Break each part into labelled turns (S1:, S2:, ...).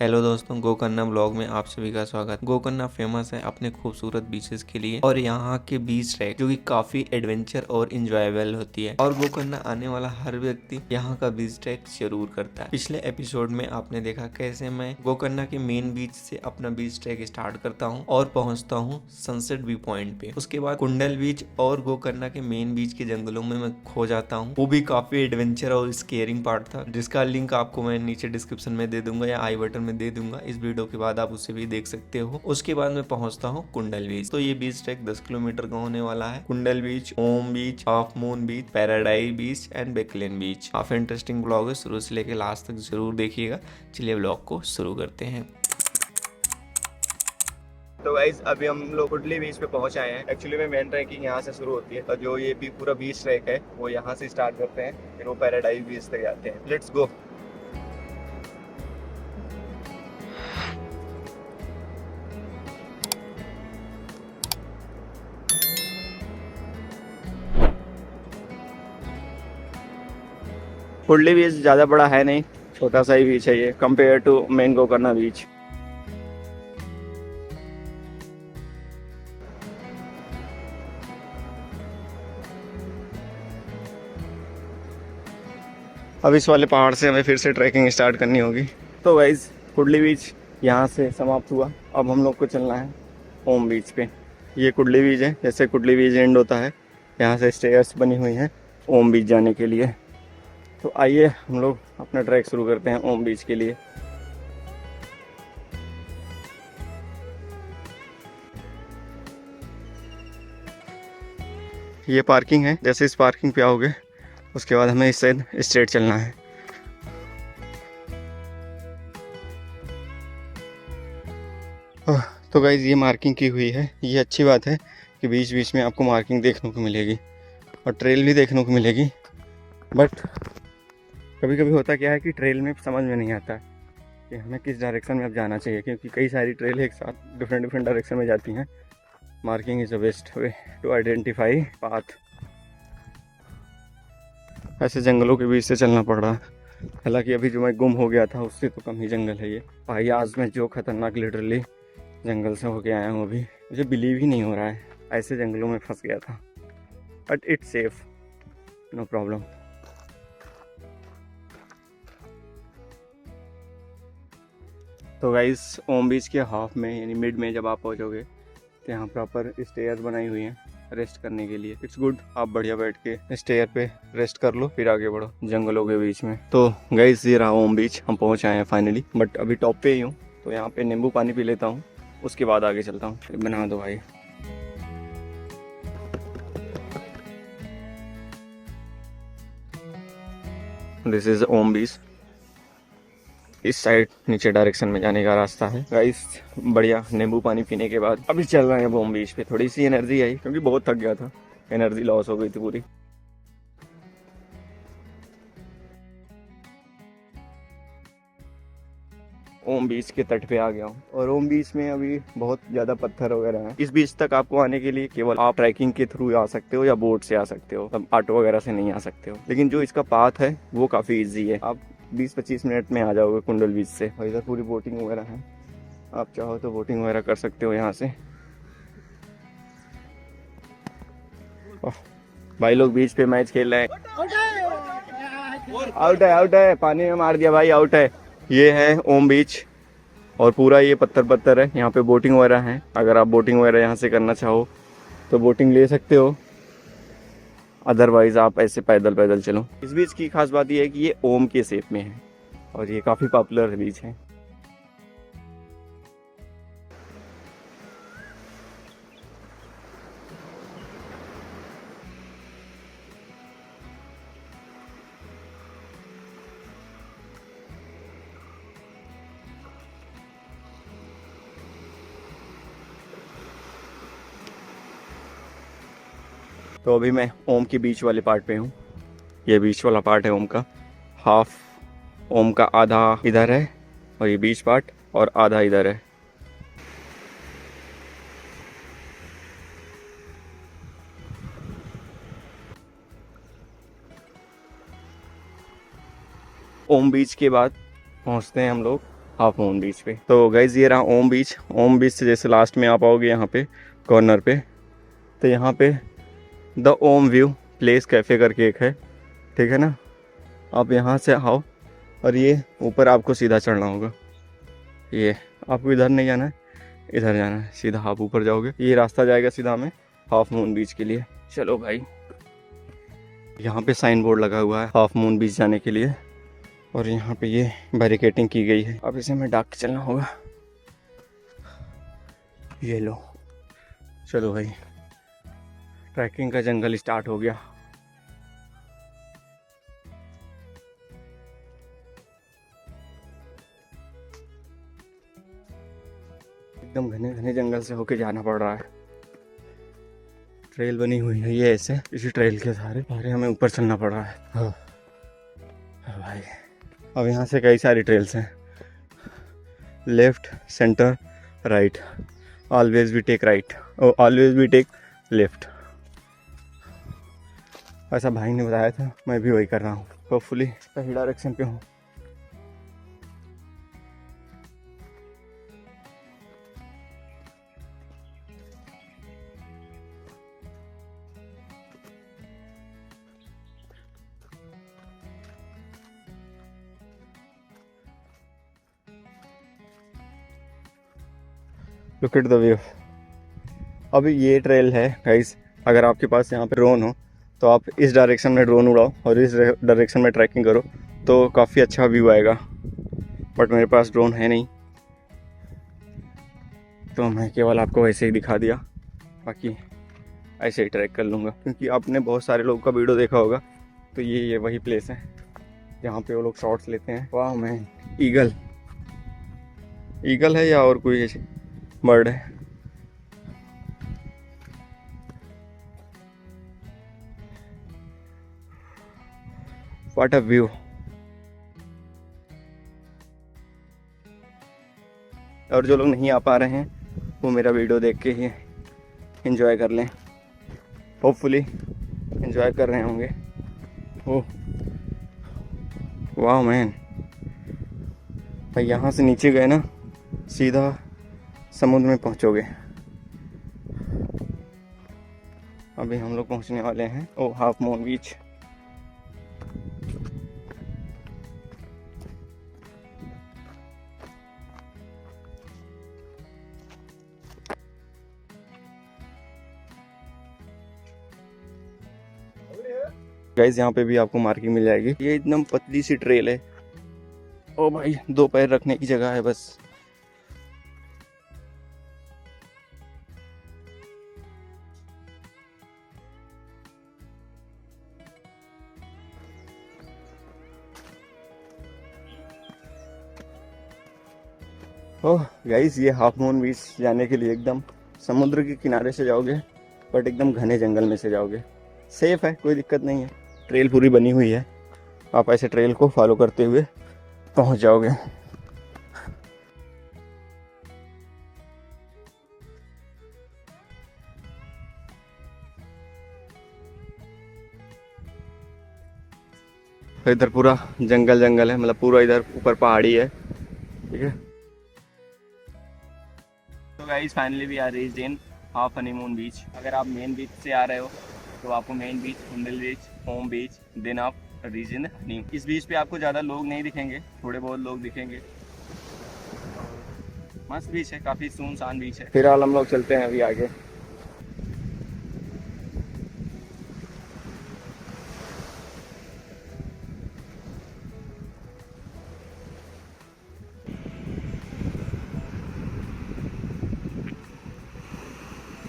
S1: Hello दोस्तों, Gokarna blog में आप सभी का स्वागत। गोकर्णा फेमस है अपने खूबसूरत बीचेस के लिए और यहाँ के बीच ट्रैक जो कि काफी एडवेंचर और इंजॉयबल होती है और गोकर्णा आने वाला हर व्यक्ति यहाँ का बीच ट्रैक जरूर करता है। पिछले एपिसोड में आपने देखा कैसे मैं गोकर्णा के मेन बीच से अपना बीच ट्रैक स्टार्ट करता हूँ और पहुँचता हूँ सनसेट व्यू पॉइंट पे। उसके बाद कुंडल बीच और गोकर्णा के मेन बीच के जंगलों में मैं खो जाता हूँ। वो भी काफी एडवेंचर और स्केरिंग पार्ट था, जिसका लिंक आपको मैं नीचे डिस्क्रिप्शन में दे दूंगा या आई बटन में दे दूंगा। इस वीडियो के बाद आप उसे भी देख सकते हो। उसके बाद मैं पहुंचता हूं कुंडल बीच। तो ये बीच ट्रैक 10 किलोमीटर का होने वाला है। Kundal beach, Om beach, half moon beach, paradise beach and Belekan beach. काफी इंटरेस्टिंग ब्लॉग है, शुरू से लेकर लास्ट तक जरूर देखिएगा। चलिए ब्लॉग को शुरू करते हैं।
S2: तो गाइज अभी हम लोग कुडली बीच पे पहुंच आए हैं। एक्चुअली में मेन ट्रैकिंग यहाँ से शुरू होती है और जो ये भी पूरा बीच ट्रैक है वो यहाँ से स्टार्ट करते हैं, फिर वो पैराडाइज बीच तक जाते हैं। Let's go. कुडली बीच ज़्यादा बड़ा है नहीं, छोटा सा ही बीच है ये कंपेयर टू मेन गोकर्णा बीच। अब इस वाले पहाड़ से हमें फिर से ट्रैकिंग स्टार्ट करनी होगी। तो गाइज कुडली बीच यहाँ से समाप्त हुआ। अब हम लोग को चलना है ओम बीच पे। ये कुडली बीच है, जैसे कुडली बीच एंड होता है यहाँ से स्टेयर्स बनी हुई हैं ओम बीच जाने के लिए। तो आइए हम लोग अपना ट्रैक शुरू करते हैं ओम बीच के लिए। ये पार्किंग है, जैसे इस पार्किंग पे आओगे उसके बाद हमें इस साइड स्ट्रेट चलना है। तो गाइज ये मार्किंग की हुई है। ये अच्छी बात है कि बीच बीच में आपको मार्किंग देखने को मिलेगी और ट्रेल भी देखने को मिलेगी। बट कभी कभी होता क्या है कि ट्रेल में समझ में नहीं आता कि हमें किस डायरेक्शन में अब जाना चाहिए, क्योंकि कई सारी ट्रेल एक साथ डिफरेंट डायरेक्शन में जाती हैं। Marking is the best way to identify path. ऐसे जंगलों के बीच से चलना पड़ रहा है। हालांकि अभी जो मैं गुम हो गया था उससे तो कम ही जंगल है ये। भाई आज मैं जो खतरनाक लिटरली जंगल से होके आया हूँ, अभी मुझे बिलीव ही नहीं हो रहा है। ऐसे जंगलों में फंस गया था, but it's safe, no problem. तो गाइस ओम बीच के हाफ में यानी मिड में जब आप पहुँचोगे तो यहाँ प्रॉपर स्टेयर बनाई हुई हैं रेस्ट करने के लिए। इट्स गुड, आप बढ़िया बैठ के स्टेयर पे रेस्ट कर लो फिर आगे बढ़ो जंगलों के बीच में। तो गाइस ये रहा ओम बीच, हम पहुँच आए हैं फाइनली। बट अभी टॉप पे ही हूँ तो यहाँ पे नींबू पानी पी लेता हूँ, उसके बाद आगे चलता हूँ। बना दो भाई। दिस इज ओम बीच। इस साइड नीचे डायरेक्शन में जाने का रास्ता है। गाइस बढ़िया नींबू पानी पीने के बाद अभी चल रहे हैं ओम बीच पे। थोड़ी सी एनर्जी आई क्योंकि बहुत थक गया था, एनर्जी लॉस हो गई थी पूरी। ओम बीच के तट पे आ गया हूँ और ओम बीच में अभी बहुत ज़्यादा पत्थर वगैरह हैं। इस बीच तक आपको आने के लिए केवल आप ट्रैकिंग के थ्रू आ सकते हो या बोट से आ सकते हो, अब ऑटो वगैरह से नहीं आ सकते हो। लेकिन जो इसका पाथ है वो काफ़ी ईजी है, आप 20-25 मिनट में आ जाओगे कुंडल बीच से। और इधर पूरी बोटिंग वगैरह है, आप चाहो तो बोटिंग वगैरह कर सकते हो यहाँ से। भाई लोग बीच पे मैच खेल रहे हैं। आउट है, पानी में मार दिया भाई, आउट है। ये है ओम बीच और पूरा ये पत्थर है। यहाँ पे बोटिंग वगैरह है, अगर आप बोटिंग वगैरह यहाँ से करना चाहो तो बोटिंग ले सकते हो, अदरवाइज आप ऐसे पैदल चलो। इस बीच की खास बात ये है कि ये ओम के शेप में है और ये काफ़ी पॉपुलर बीच है। तो अभी मैं ओम के बीच वाले पार्ट पे हूँ। ये बीच वाला पार्ट है ओम का। हाफ ओम का आधा इधर है और ये बीच पार्ट, और आधा इधर है। ओम बीच के बाद पहुँचते हैं हम लोग हाफ मून बीच पे। तो गाइज ये रहा ओम बीच। ओम बीच से जैसे लास्ट में आप आओगे यहाँ पे कॉर्नर पे, तो यहाँ पे the Om view place cafe करके एक है, ठीक है ना। आप यहाँ से आओ और ये ऊपर आपको सीधा चढ़ना होगा। ये आपको इधर नहीं जाना है, इधर जाना है, सीधा आप ऊपर जाओगे, ये रास्ता जाएगा सीधा हमें हाफ मून बीच के लिए। चलो भाई, यहाँ पे साइन बोर्ड लगा हुआ है हाफ मून बीच जाने के लिए, और यहाँ पे ये बैरिकेटिंग की गई है। अब इसे हमें डाक के चलना होगा। ये लो, चलो भाई, ट्रैकिंग का जंगल स्टार्ट हो गया। एकदम घने घने जंगल से होके जाना पड़ रहा है। ट्रेल बनी हुई है ये ऐसे, इसी ट्रेल के सहारे हमें ऊपर चलना पड़ रहा है। हाँ भाई, अब यहाँ से कई सारी ट्रेल्स हैं, left, centre, right. Always we take right, always we take left, ऐसा भाई ने बताया था, मैं भी वही कर रहा हूँ। होपफुली सही डायरेक्शन पे हूँ। Look at the view. अभी ये ट्रेल है गाइस, अगर आपके पास यहाँ पे ड्रोन हो तो आप इस डायरेक्शन में ड्रोन उड़ाओ और इस डायरेक्शन में ट्रैकिंग करो तो काफ़ी अच्छा व्यू आएगा। बट मेरे पास ड्रोन है नहीं, तो मैं केवल आपको वैसे ही दिखा दिया, बाकी ऐसे ही ट्रैक कर लूँगा। क्योंकि आपने बहुत सारे लोगों का वीडियो देखा होगा, तो ये वही प्लेस है जहाँ पे वो लोग शॉट्स लेते हैं। वाह मैं, ईगल है या और कोई बर्ड है। What a view. और जो लोग नहीं आ पा रहे हैं वो मेरा वीडियो देख के ही एंजॉय कर लें, होपफुली एंजॉय कर रहे होंगे। ओह वाह मैन, भाई यहाँ से नीचे गए ना सीधा समुद्र में पहुँचोगे। अभी हम लोग पहुँचने वाले हैं ओ हाफ मून बीच। गाइस यहाँ पे भी आपको मार्किंग मिल जाएगी। ये एकदम पतली सी ट्रेल है। ओ भाई, 2 पैर रखने की जगह है बस। ओह गाइस, ये हाफ मून बीच जाने के लिए एकदम समुद्र के किनारे से जाओगे, बट एकदम घने जंगल में से जाओगे। सेफ है, कोई दिक्कत नहीं है, ट्रेल पूरी बनी हुई है, आप ऐसे ट्रेल को फॉलो करते हुए पहुंच जाओगे। इधर पूरा जंगल जंगल है, मतलब पूरा इधर ऊपर पहाड़ी है, ठीक है। तो guys finally we are reached in half honeymoon beach. अगर आप मेन बीच से आ रहे हो तो आपको मेन बीच, हुंडल बीच, होम बीच, देन आप रीच इन हनी। इस बीच पे आपको ज़्यादा लोग नहीं दिखेंगे, थोड़े बहुत लोग दिखेंगे। मस्त बीच है, काफ़ी सुनसान बीच है। फिलहाल हम लोग चलते हैं अभी आगे।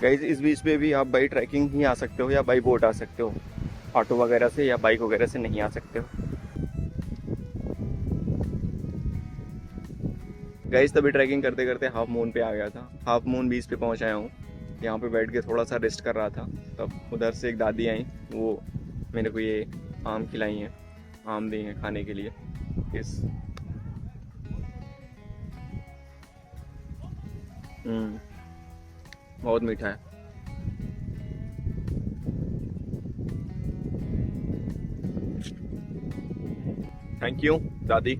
S2: गाइस इस बीच पे भी आप बाई ट्रैकिंग ही आ सकते हो या बाई बोट आ सकते हो, ऑटो वगैरह से या बाइक वगैरह से नहीं आ सकते हो। गाइस तभी ट्रैकिंग करते करते हाफ मून पे आ गया था, हाफ मून बीच पे पहुंच आया हूँ। यहाँ पे बैठ के थोड़ा सा रेस्ट कर रहा था, तब उधर से एक दादी आई, वो मेरे को ये आम खिलाई हैं, आम दी हैं खाने के लिए। इस बहुत मीठा है। थैंक यू दादी।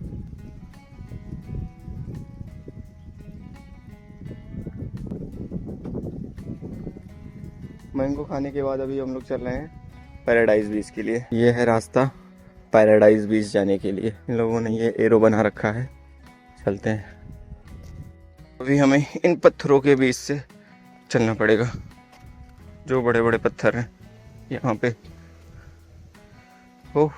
S2: मैंगो खाने के बाद अभी हम लोग चल रहे हैं पैराडाइज बीच के लिए। ये है रास्ता पैराडाइज बीच जाने के लिए। इन लोगों ने ये एरो बना रखा है, चलते हैं। अभी हमें इन पत्थरों के बीच से चलना पड़ेगा, जो बड़े बड़े पत्थर हैं यहाँ पे। ओह,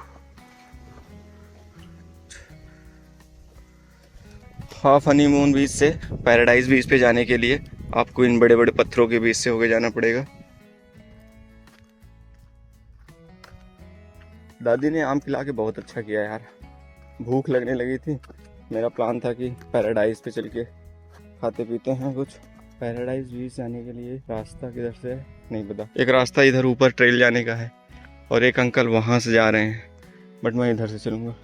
S2: हाफ हनीमून बीच से पैराडाइज बीच पे जाने के लिए आपको इन बड़े बड़े पत्थरों के बीच से होके जाना पड़ेगा। दादी ने आम खिला के बहुत अच्छा किया यार, भूख लगने लगी थी। मेरा प्लान था कि पैराडाइज पे चल के खाते पीते हैं कुछ। पैराडाइज बीच जाने के लिए रास्ता किधर से है नहीं पता। एक रास्ता इधर ऊपर ट्रेल जाने का है और एक अंकल वहाँ से जा रहे हैं, बट मैं इधर से चलूँगा।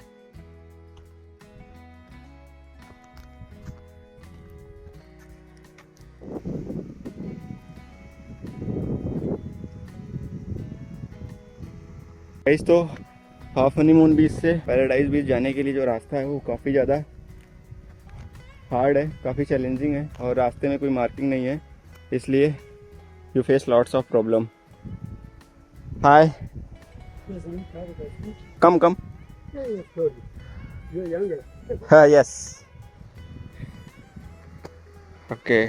S2: गाइस, तो हाफ हनीमून बीच से पैराडाइज बीच जाने के लिए जो रास्ता है वो काफ़ी ज़्यादा हार्ड है, काफ़ी चैलेंजिंग है और रास्ते में कोई मार्किंग नहीं है, इसलिए you face lots of problem. Hi, come come. हाँ, yes, okay.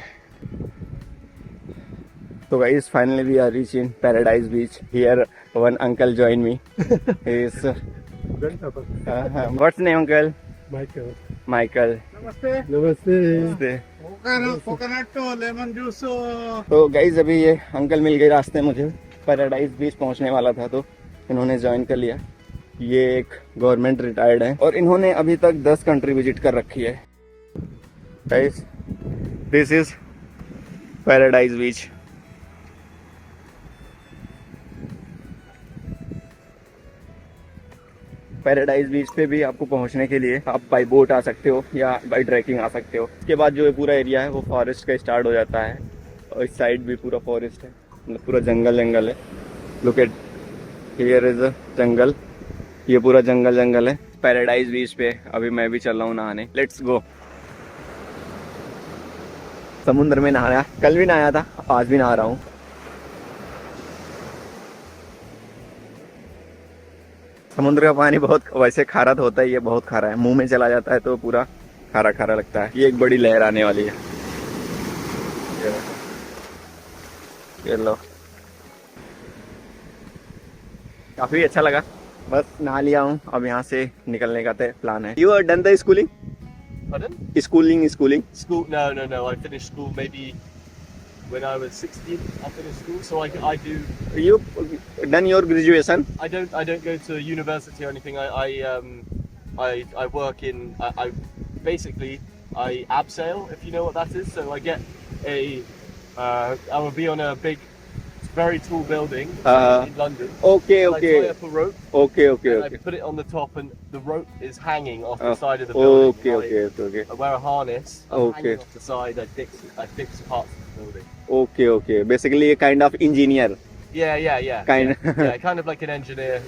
S2: So guys, finally we are reaching Paradise Beach. Here one uncle joined me. He is what's name, uncle?
S3: Michael.
S2: Michael.
S3: Namaste. Namaste.
S2: नमस्ते।
S3: Lemon juice.
S2: तो guys अभी ये uncle मिल गए रास्ते, मुझे paradise बीच पहुंचने वाला था तो इन्होंने ज्वाइन कर लिया। ये एक गवर्नमेंट रिटायर्ड है और इन्होंने अभी तक 10 कंट्री विजिट कर रखी है। Guys, this is paradise beach. Paradise बीच पे भी आपको पहुंचने के लिए आप बाई बोट आ सकते हो या बाई ट्रैकिंग आ सकते हो। उसके बाद जो ये पूरा एरिया है वो फॉरेस्ट का स्टार्ट हो जाता है और इस साइड भी पूरा फॉरेस्ट है, मतलब पूरा जंगल जंगल है। Look at, here is a jungle, ये पूरा जंगल जंगल है। पैराडाइज बीच पे अभी मैं भी चल रहा हूँ नहाने। Let's go. समुद्र में नहाया, कल भी नहाया था, आज भी नहा रहा हूँ। समुद्र का पानी बहुत वैसे खारा तो होता है, ये बहुत खारा है, मुंह में चला जाता है तो पूरा खारा खारा लगता है। ये एक बड़ी लहर आने वाली है, ये लो। काफी अच्छा लगा, बस नहा लिया हूँ, अब यहाँ से निकलने का प्लान है। You are done the schooling?
S3: Pardon?
S2: Schooling?
S3: School? No. I finished school maybe when I was 16. I finished school, so I do.
S2: You done your graduation?
S3: I don't go to university or anything. I work in. I basically I abseil, if you know what that is. So I get a. I will be on a big, very tall building in London.
S2: Okay.
S3: I tie up a rope.
S2: Okay.
S3: And I put it on the top, and the rope is hanging off the side of the building.
S2: Okay.
S3: I wear a harness. I'm
S2: Okay.
S3: hanging off the side. I fix parts of the building.
S2: Okay. Basically a kind of engineer.
S3: Yeah.
S2: Kind.
S3: Yeah, kind of like an engineer.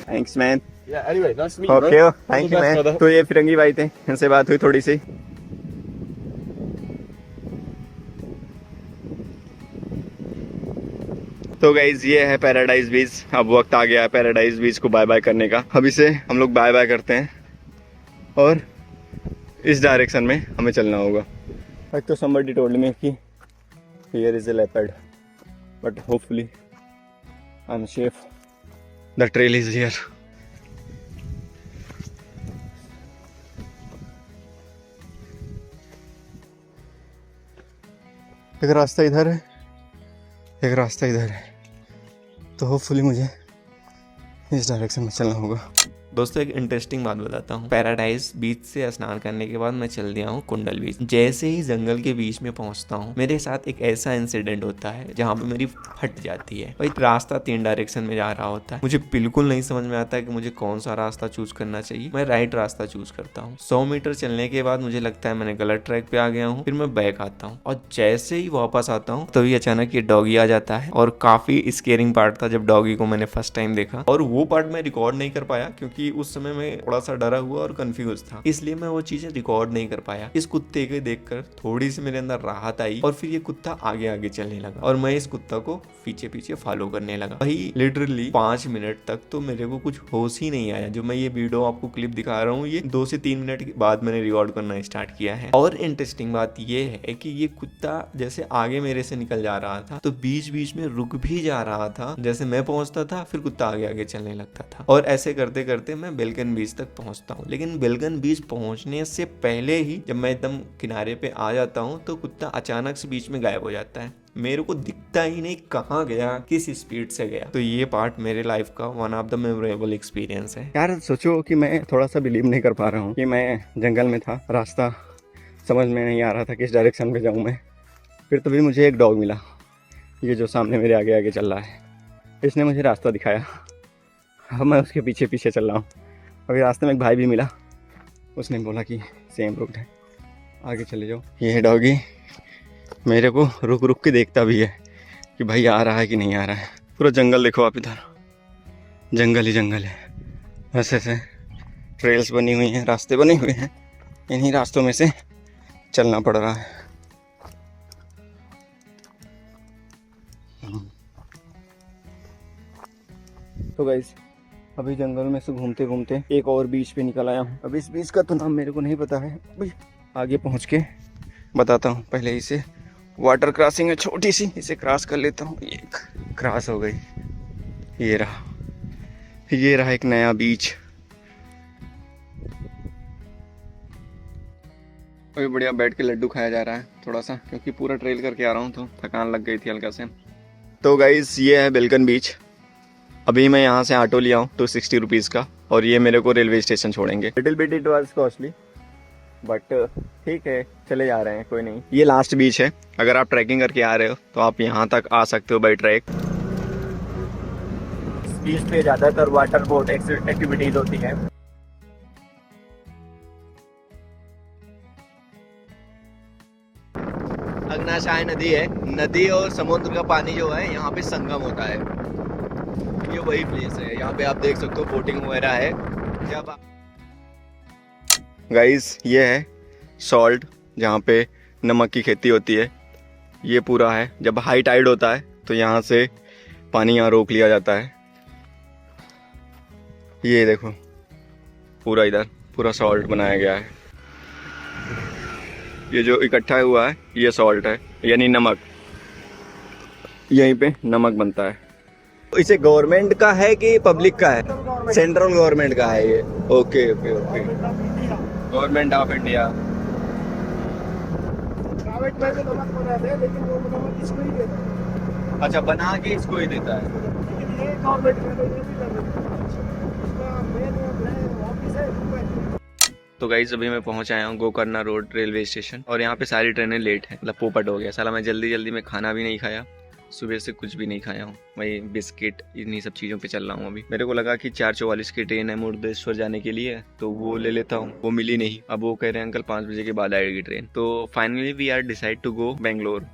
S2: Thanks man.
S3: Yeah. Anyway, nice to meet you.
S2: Okay,
S3: bro.
S2: thank
S3: All
S2: you
S3: the best,
S2: man.
S3: brother.
S2: तो ये फिरंगी भाई थे, इनसे बात हुई थोड़ी सी। तो guys ये है पैराडाइज बीच। अब वक्त आ गया है पैराडाइज बीच को बाय बाय करने का। अभी से हम लोग बाय बाय करते हैं और इस डायरेक्शन में हमें चलना होगा। एक तो somebody told me कि here is a leopard, but hopefully I'm safe. The trail is here. एक रास्ता इधर है, एक रास्ता इधर है, तो होपफुली मुझे इस डायरेक्शन में चलना होगा।
S1: दोस्तों एक इंटरेस्टिंग बात बताता हूँ। पैराडाइज बीच से स्नान करने के बाद मैं चल दिया हूँ कुंडल बीच। जैसे ही जंगल के बीच में पहुंचता हूँ, मेरे साथ एक ऐसा इंसिडेंट होता है जहाँ पे मेरी फट जाती है। भाई रास्ता 3 डायरेक्शन में जा रहा होता है, मुझे बिल्कुल नहीं समझ में आता है कि मुझे कौन सा रास्ता चूज करना चाहिए। मैं राइट रास्ता चूज करता हूँ। 100 मीटर चलने के बाद मुझे लगता है मैंने गलत ट्रैक पे आ गया हूँ। फिर मैं बैक आता हूँ और जैसे ही वापस आता हूँ तभी अचानक ये डॉगी आ जाता है। और काफी स्केरिंग पार्ट था जब डॉगी को मैंने फर्स्ट टाइम देखा, और वो पार्ट मैं रिकॉर्ड नहीं कर पाया क्योंकि क्योंकि उस समय मैं थोड़ा सा डरा हुआ और कंफ्यूज था, इसलिए मैं वो चीजें रिकॉर्ड नहीं कर पाया। इस कुत्ते के देखकर थोड़ी सी मेरे अंदर राहत आई और फिर ये कुत्ता आगे आगे चलने लगा और मैं इस कुत्ता को पीछे पीछे फॉलो करने लगा। वही लिटरली 5 मिनट तक तो मेरे को कुछ होश ही नहीं आया। जो मैं ये वीडियो आपको क्लिप दिखा रहा हूँ, ये 2 से 3 मिनट के बाद मैंने रिकॉर्ड करना स्टार्ट किया है। और इंटरेस्टिंग बात ये है कि ये कुत्ता जैसे आगे मेरे से निकल जा रहा था तो बीच बीच में रुक भी जा रहा था। जैसे मैं पहुंचता था फिर कुत्ता आगे आगे चलने लगता था और ऐसे करते करते मैं बेलकन बीच तक पहुंचता हूँ। लेकिन बेलकन बीच पहुंचने से पहले ही जब मैं एकदम किनारे पे आ जाता हूँ तो कुत्ता अचानक से बीच में गायब हो जाता है। मेरे को दिखता ही नहीं कहाँ गया, किस स्पीड से गया। तो ये पार्ट मेरे लाइफ का one of the memorable experience है।
S2: यार सोचो कि मैं थोड़ा सा बिलीव नहीं कर पा रहा हूँ कि मैं जंगल में था, रास्ता समझ में नहीं आ रहा था किस डायरेक्शन में जाऊँ मैं। फिर तभी मुझे एक डॉग मिला, ये जो सामने मेरे आगे आगे चल रहा है। इसने मुझे रास्ता दिखाया, अब मैं उसके पीछे पीछे चल रहा हूँ। अभी रास्ते में एक भाई भी मिला, उसने बोला कि सेम रूट है, आगे चले जाओ। ये डॉगी मेरे को रुक रुक के देखता भी है कि भाई आ रहा है कि नहीं आ रहा है। पूरा जंगल देखो आप, इधर जंगल ही जंगल है। ऐसे ऐसे ट्रेल्स बनी हुई हैं, रास्ते बने हुए हैं, इन्हीं रास्तों में से चलना पड़ रहा है। तो गाइस अभी जंगल में से घूमते घूमते एक और बीच पे निकल आया हूँ। अब इस बीच का तो नाम मेरे को नहीं पता है, अभी आगे पहुँच के बताता हूँ। पहले इसे वाटर क्रॉसिंग है छोटी सी, इसे क्रॉस कर लेता हूँ। ये क्रॉस हो गई, ये रहा एक नया बीच। अभी बढ़िया बैठ के लड्डू खाया जा रहा है थोड़ा सा, क्योंकि पूरा ट्रेल करके आ रहा हूँ तो थकान लग गई थी हल्का से। तो गाइस ये है बेलकन बीच। अभी मैं यहाँ से ऑटो लिया हूँ 260 रुपीज़ का, और ये मेरे को रेलवे स्टेशन छोड़ेंगे। Little bit it was costly but ठीक है, चले जा रहे हैं, कोई नहीं। ये लास्ट बीच है, अगर आप ट्रैकिंग करके आ रहे हो तो आप यहाँ तक आ सकते हो बाई ट्रैक। इस बीच पे ज़्यादातर वाटर बोट एक्टिविटीज होती हैं। अग्नाशाय नदी है, नदी और समुद्र का पानी जो है यहाँ पे संगम होता है। ये वही प्लेस है, यहाँ पे आप देख सकते हो बोटिंग वगैरह है। जब गाइस ये है सॉल्ट, जहाँ पे नमक की खेती होती है। ये पूरा है, जब हाई टाइड होता है तो यहाँ से पानी यहाँ रोक लिया जाता है। ये देखो पूरा इधर पूरा सॉल्ट बनाया गया है। ये जो इकट्ठा हुआ है ये सॉल्ट है, यानी नमक। यहीं पे नमक बनता है। इसे गवर्नमेंट का है कि पब्लिक का है? सेंट्रल गवर्नमेंट का है ये। Okay okay okay, government of India.
S4: लेकिन वो नमक इसको ही देता है।
S2: अच्छा, बना के इसको ही देता है।
S4: लेकिन ये गवर्नमेंट का तो ये भी लगता है। इसका मेन ऑफिस है मुंबई।
S2: तो गाइस अभी मैं पहुंच आया हूँ गोकर्णा रोड रेलवे स्टेशन, और यहाँ पे सारी ट्रेनें लेट हैं। मतलब पोपट हो गया साला। मैं जल्दी जल्दी में खाना भी नहीं खाया, सुबह से कुछ भी नहीं खाया हूँ। वही बिस्किट इन्हीं सब चीज़ों पे चल रहा हूँ अभी। मेरे को लगा कि 4:44 की ट्रेन है मुर्देश्वर जाने के लिए, तो वो ले लेता हूँ। वो मिली नहीं। अब वो कह रहे हैं अंकल 5 बजे के बाद आएगी ट्रेन। तो finally we are decide to go Bangalore.